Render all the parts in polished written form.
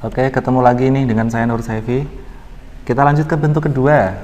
Oke, ketemu lagi nih dengan saya Nur Saifi. Kita lanjut ke bentuk kedua.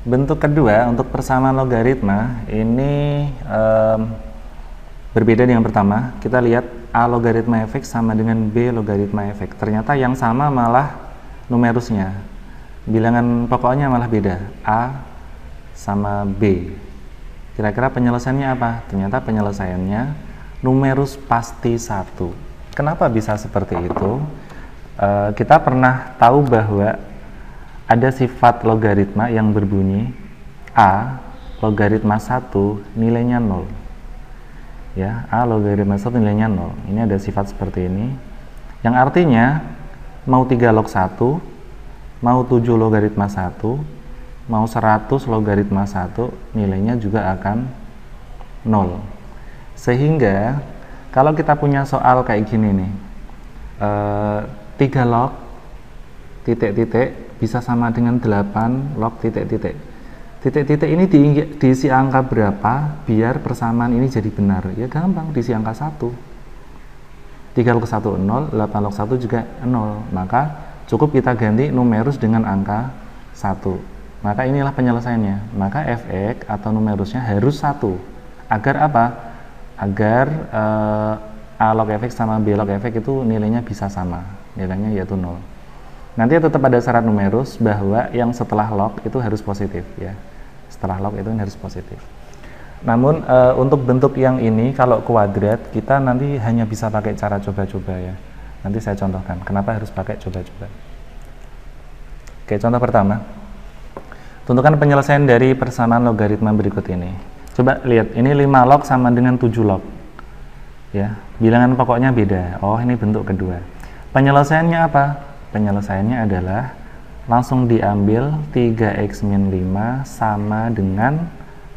Bentuk kedua untuk persamaan logaritma ini berbeda dengan pertama. Kita lihat A logaritma fx sama dengan B logaritma fx. Ternyata yang sama malah numerusnya. Bilangan pokoknya malah beda. A sama B. Kira-kira penyelesaiannya apa? Ternyata penyelesaiannya numerus pasti 1. Kenapa bisa seperti itu? Kita pernah tahu bahwa ada sifat logaritma yang berbunyi A logaritma 1 nilainya 0. Ya, A logaritma 1 nilainya 0. Ini ada sifat seperti ini. Yang artinya mau 3 log 1, mau 7 logaritma 1, mau 100 logaritma 1 nilainya juga akan 0. Sehingga kalau kita punya soal kayak gini nih, 3 log titik-titik bisa sama dengan 8 log titik-titik. Titik-titik ini diisi angka berapa biar persamaan ini jadi benar? Ya gampang, diisi angka 1. 3 log 1 0, 8 log 1 juga 0. Maka cukup kita ganti numerus dengan angka 1. Maka inilah penyelesaiannya. Maka fx atau numerusnya harus 1. Agar apa? Agar A log fx sama B log fx itu nilainya bisa sama. Nilainya yaitu 0. Nanti tetap ada syarat numerus bahwa yang setelah log itu harus positif ya. Setelah log itu harus positif. Namun untuk bentuk yang ini kalau kuadrat kita nanti hanya bisa pakai cara coba-coba ya. Nanti saya contohkan kenapa harus pakai coba-coba. Oke, contoh pertama. Tentukan penyelesaian dari persamaan logaritma berikut ini. Coba lihat, ini 5 log sama dengan 7 log. Ya, bilangan pokoknya beda. Oh, ini bentuk kedua. Penyelesaiannya apa? Penyelesaiannya adalah langsung diambil 3x min 5 sama dengan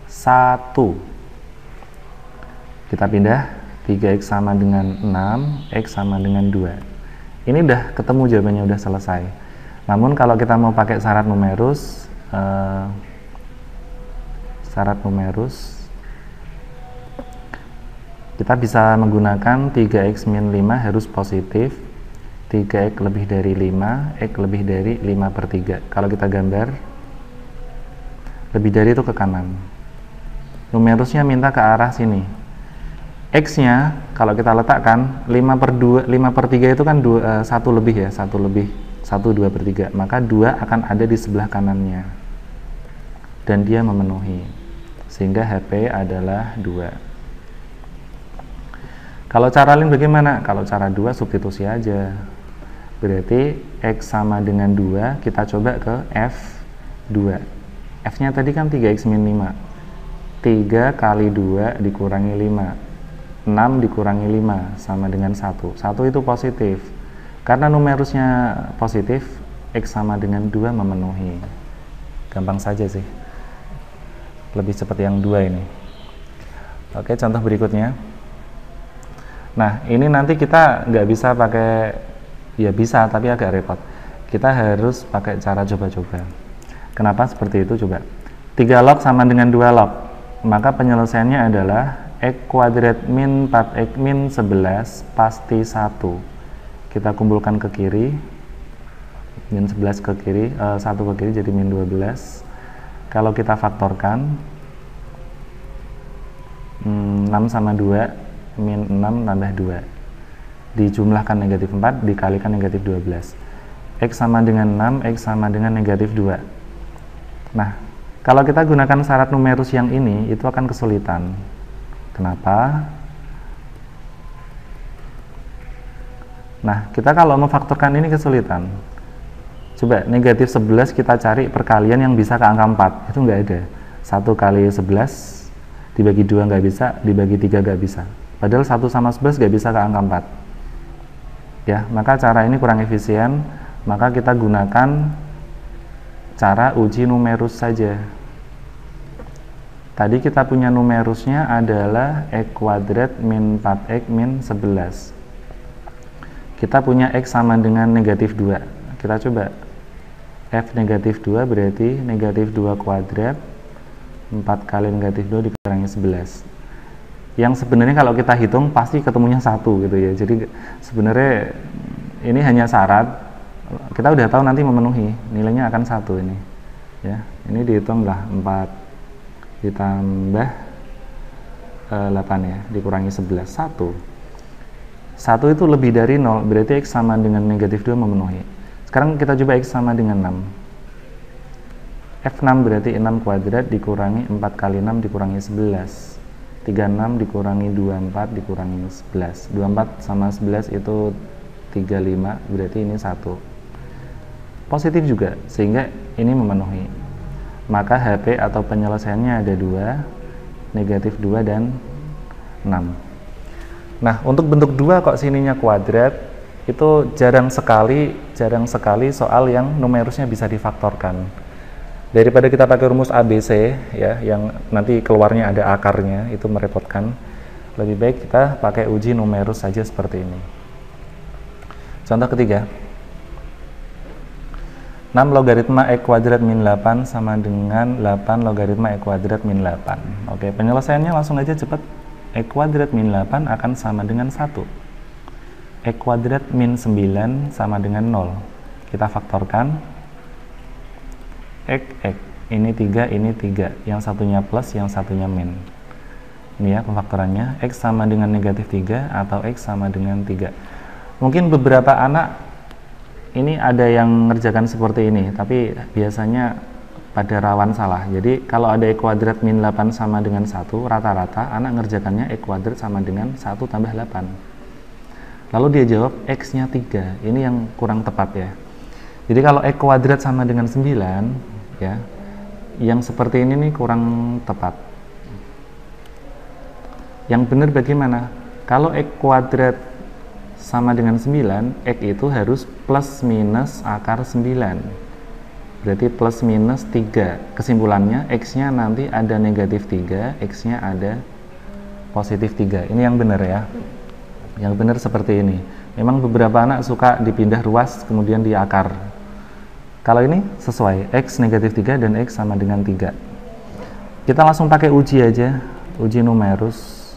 1. Kita pindah, 3x sama dengan 6, x sama dengan 2. Ini udah ketemu jawabannya, udah selesai. Namun kalau kita mau pakai syarat numerus, kita bisa menggunakan 3x min 5 harus positif, 3x lebih dari 5, x lebih dari 5/3. Kalau kita gambar, lebih dari itu ke kanan. Numerusnya minta ke arah sini. X-nya, kalau kita letakkan, 5/3 itu kan 1 lebih ya, 1 lebih, 1 2/3. Maka 2 akan ada di sebelah kanannya. Dan dia memenuhi. Sehingga HP adalah 2. Kalau cara lain bagaimana? Kalau cara 2 substitusi aja. Berarti X sama dengan 2, kita coba ke F2. F-nya tadi kan 3x min 5. 3 kali 2 dikurangi 5. 6 dikurangi 5 sama dengan 1. 1 itu positif. Karena numerusnya positif, X sama dengan 2 memenuhi. Gampang saja sih. Lebih seperti yang 2 ini. Oke, contoh berikutnya. Nah, ini nanti kita nggak bisa pakai, ya bisa, tapi agak repot. Kita harus pakai cara coba-coba. Kenapa seperti itu? Coba. 3 log sama dengan 2 log. Maka penyelesaiannya adalah x kuadrat min 4x min 11 pasti 1. Kita kumpulkan ke kiri. Min 11 ke kiri, 1 ke kiri jadi min 12. Kalau kita faktorkan, 6 sama 2, min 6 tambah 2 dijumlahkan negatif 4 dikalikan negatif 12. X sama dengan 6, X sama dengan negatif 2. Nah, kalau kita gunakan syarat numerus yang ini itu akan kesulitan. Kenapa? Nah, kita kalau memfaktorkan ini kesulitan. Coba negatif 11 kita cari perkalian yang bisa ke angka 4. Itu nggak ada. 1 kali 11 dibagi 2 nggak bisa, dibagi 3 nggak bisa. Padahal 1 sama 11 nggak bisa ke angka 4. Ya, maka cara ini kurang efisien. Maka kita gunakan cara uji numerus saja. Tadi kita punya numerusnya adalah x kuadrat min 4x min 11. Kita punya x sama dengan negatif 2. Kita coba. F negatif 2 berarti negatif 2 kuadrat 4 kali negatif 2 dikurangi 11. Yang sebenarnya kalau kita hitung pasti ketemunya 1 gitu ya. Jadi sebenarnya ini hanya syarat. Kita udah tahu nanti memenuhi. Nilainya akan 1 ini. Ya, ini dihitung lah 4 ditambah 8 ya, dikurangi 11, 1 itu lebih dari 0, berarti x sama dengan negatif 2 memenuhi. Sekarang kita coba x sama dengan 6. F6 berarti 6 kuadrat dikurangi 4 kali 6 dikurangi 11, 36 dikurangi 24 dikurangi 11, 24 sama 11 itu 35, berarti ini 1 positif juga, sehingga ini memenuhi. Maka HP atau penyelesaiannya ada 2, negatif 2 dan 6. Nah, untuk bentuk 2 kok sininya kuadrat, itu jarang sekali soal yang numerusnya bisa difaktorkan. Daripada kita pakai rumus ABC ya, yang nanti keluarnya ada akarnya, itu merepotkan. Lebih baik kita pakai uji numerus saja seperti ini. Contoh ketiga. 6 logaritma x kuadrat min 8 sama dengan 8 logaritma x kuadrat min 8. Oke, penyelesaiannya langsung aja cepat. X kuadrat min 8 akan sama dengan 1. X kuadrat min 9 sama dengan 0. Kita faktorkan. X. Ini 3, ini 3. Yang satunya plus, yang satunya min. Ini ya pemfaktorannya. X sama dengan negatif 3 atau X sama dengan 3. Mungkin beberapa anak ini ada yang ngerjakan seperti ini, tapi biasanya pada rawan salah. Jadi kalau ada x kuadrat min 8 sama dengan 1, rata-rata anak ngerjakannya x kuadrat sama dengan 1 tambah 8. Lalu dia jawab x-nya 3. Ini yang kurang tepat ya. Jadi kalau x kuadrat sama dengan 9, ya, yang seperti ini nih kurang tepat. Yang benar bagaimana? Kalau x kuadrat sama dengan 9, x itu harus plus minus akar 9. Berarti plus minus 3. Kesimpulannya, x-nya nanti ada negatif 3, x-nya ada positif 3. Ini yang benar ya. Yang benar seperti ini. Memang beberapa anak suka dipindah ruas, kemudian di akar. Kalau ini sesuai, x negatif 3 dan x sama dengan 3. Kita langsung pakai uji aja, uji numerus.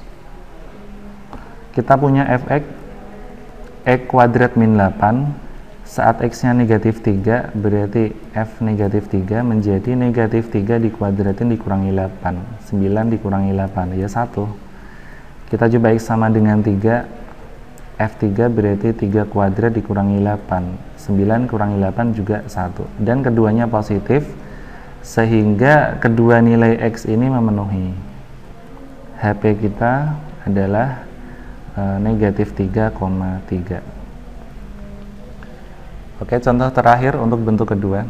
Kita punya fx x kuadrat min 8, saat x-nya negatif 3, berarti f negatif 3 menjadi negatif 3 dikuadratin dikurangi 8. 9 dikurangi 8, ya 1. Kita coba x sama dengan 3, f3 berarti 3 kuadrat dikurangi 8. 9 kurangi 8 juga 1. Dan keduanya positif, sehingga kedua nilai x ini memenuhi. HP kita adalah negatif 3,3. Oke, contoh terakhir untuk bentuk kedua.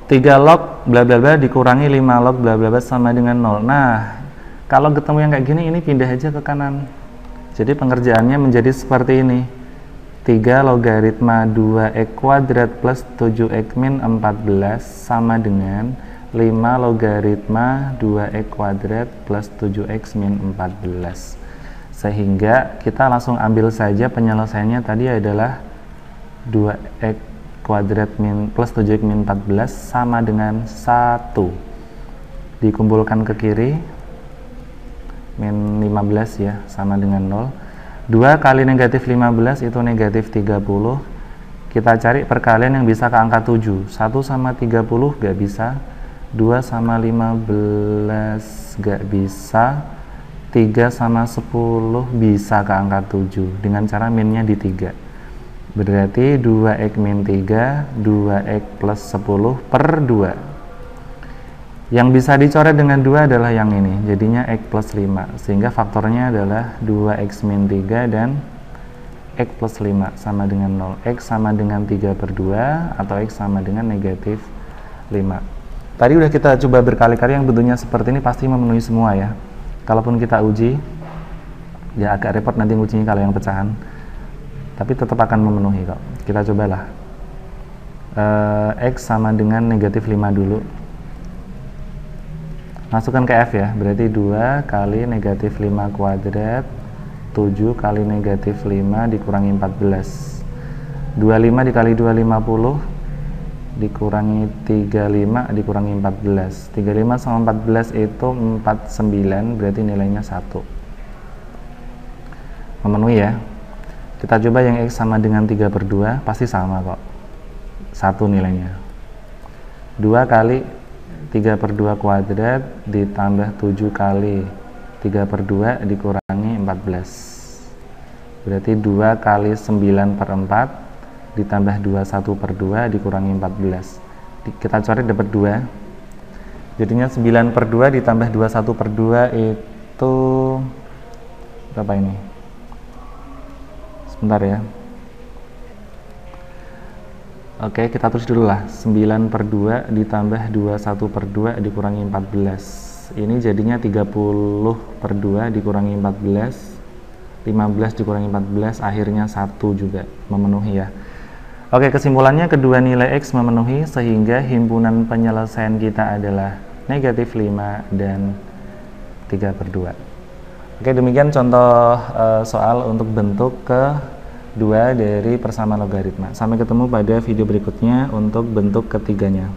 3 log bla bla bla dikurangi 5 log bla bla bla sama dengan 0. Nah, kalau ketemu yang kayak gini, ini pindah aja ke kanan. Jadi pengerjaannya menjadi seperti ini. 3 logaritma 2x kuadrat plus 7x min 14 sama dengan 5 logaritma 2x kuadrat plus 7x min 14. Sehingga kita langsung ambil saja penyelesaiannya tadi adalah 2x kuadrat min plus 7x min 14 sama dengan 1. Dikumpulkan ke kiri, min 15 ya, sama dengan 0. 2 kali negatif 15 itu negatif 30. Kita cari perkalian yang bisa ke angka 7. 1 sama 30 gak bisa, 2 sama 15 gak bisa, 3 sama 10 bisa ke angka 7 dengan cara minnya di 3. Berarti 2x min 3, 2x plus 10 per 2. Yang bisa dicoret dengan 2 adalah yang ini, jadinya x plus 5. Sehingga faktornya adalah 2x min 3 dan x plus 5 sama dengan 0. X sama dengan 3 per 2 atau x sama dengan negatif 5. Tadi udah kita coba berkali-kali, yang bentuknya seperti ini pasti memenuhi semua ya. Kalaupun kita uji, ya agak repot nanti ujinya kalau yang pecahan, tapi tetap akan memenuhi kok. Kita cobalah. X sama dengan negatif 5 dulu. Masukkan ke F ya, berarti 2 kali negatif 5 kuadrat 7 kali negatif 5 dikurangi 14. 25 dikali 2 50 dikurangi 35 dikurangi 14. 35 sama 14 itu 49, berarti nilainya 1. Memenuhi ya. Kita coba yang X sama dengan 3/2, pasti sama kok. 1 nilainya. 2 kali 3/2 kuadrat ditambah 7 kali 3/2 dikurangi 14. Berarti 2 kali 9/4 ditambah 21/2 dikurangi 14. Kita coret dapat 2. Jadinya 9/2 ditambah 21/2 itu berapa ini? Sebentar ya. Oke, kita tulis dulu lah. 9/2 ditambah 21/2 dikurangi 14. Ini jadinya 30/2 dikurangi 14. 15 dikurangi 14, akhirnya 1 juga memenuhi ya. Oke, kesimpulannya kedua nilai X memenuhi, sehingga himpunan penyelesaian kita adalah negatif 5 dan 3/2. Oke, demikian contoh soal untuk bentuk kedua dari persamaan logaritma. Sampai ketemu pada video berikutnya untuk bentuk ketiganya.